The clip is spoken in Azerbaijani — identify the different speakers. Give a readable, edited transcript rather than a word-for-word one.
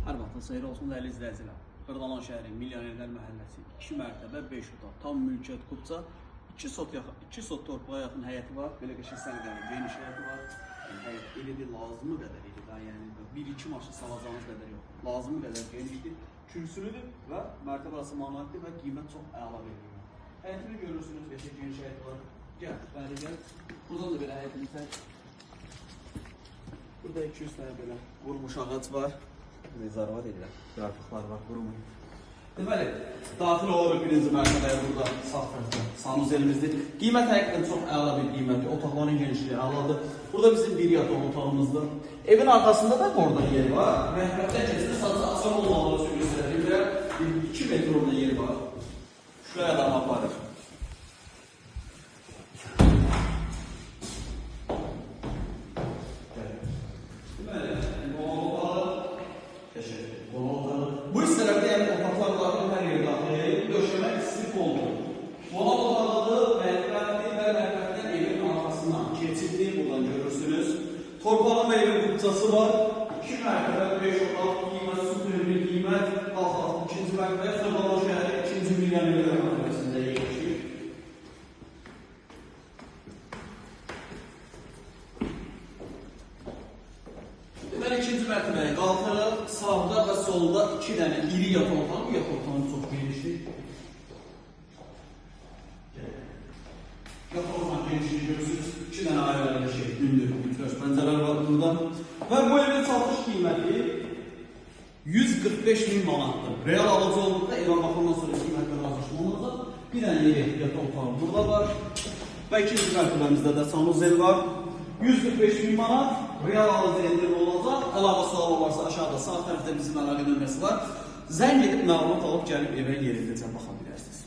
Speaker 1: Hər vaxtınız xeyir olsun dəyərli izləyicilər. Xırdalan şəhəri Milyonerlər məhəlləsi 2 mərtəbə 5 otaq tam mülkiyyət qrupça 2 sot torpağa yaxın həyəti var. Belə qəşəng səliqəli geniş həyəti var. Yəni həyət iridir, lazımı qədər iri də, yəni 1-2 maşın salacağınız qədər yox. Lazımı qədər genişdir, kürsülüdür və mərtəbə arası manatdır və qiymət çox əla verilir. Həyətini görürsünüz, qəşəng geniş həyət var. Gəl, bəli gəl. Buradan da belə həyətini çək. Burada 200 tane belə qurumuş ağac var. Zarvat edirəm. Yarpıqlar var, qurumuş. Deməli, daxil olaraq birinci mərtəbəyə burada sağ tərəfdə sanuzelimizdir. Qiymət həqiqətən çox əla bir qiymətdir. Otaqların genişliyi əladır. Burada bizim bir yataq otağımızdır. Evin arxasında da oradan yer var. Məhbəbdən keçir, sadəcə asan olmalı göstərir və 2 metr orada yer var. Şuraya da aparır. Bu istərəkdə yəni otaqlarların hər yeri daxil döşəmə istif oldu. Dolab otağıdır, mərtəbədir və mərtəbədən evin arxasından keçidli buradan görürsünüz. Torpağın və evin qrupçası var. 2 mərtəbə, 5 otaq, qiymət, süperli qiymət, qalxaq, 2-ci mərtəbə, Xırdalan şəhəri 2-ci Milyonerlər mərtəbəsində yerləşir. Deməli, 2-ci mərtəbəyə qalxırıq. Sağda və solda 2 dənə iri yataq otağı. Bu yataq otağımız çox genişdir. Yataq otağının genişliğini görürsünüz. 2 dənə ayrı şey, gündür, pəncərələr var burada. Və bu evin satış qiyməti 145 min manatdır. Real alıcı olduqda evə baxımdan sonra qiymətlə razılaşma olacaq. Bir dənə iri yataq otağı burada var. Və 2-ci mərtəbəmizdə də sanuzel var. 145 min manat. Real alıcı endirim olacaq. Əlavə sual varsa aşağıda sağ tərəfdə bizim əlaqə nömrəsi var. Zəng edib məlumat alıb gəlib evə yerindəcə baxa bilərsiniz.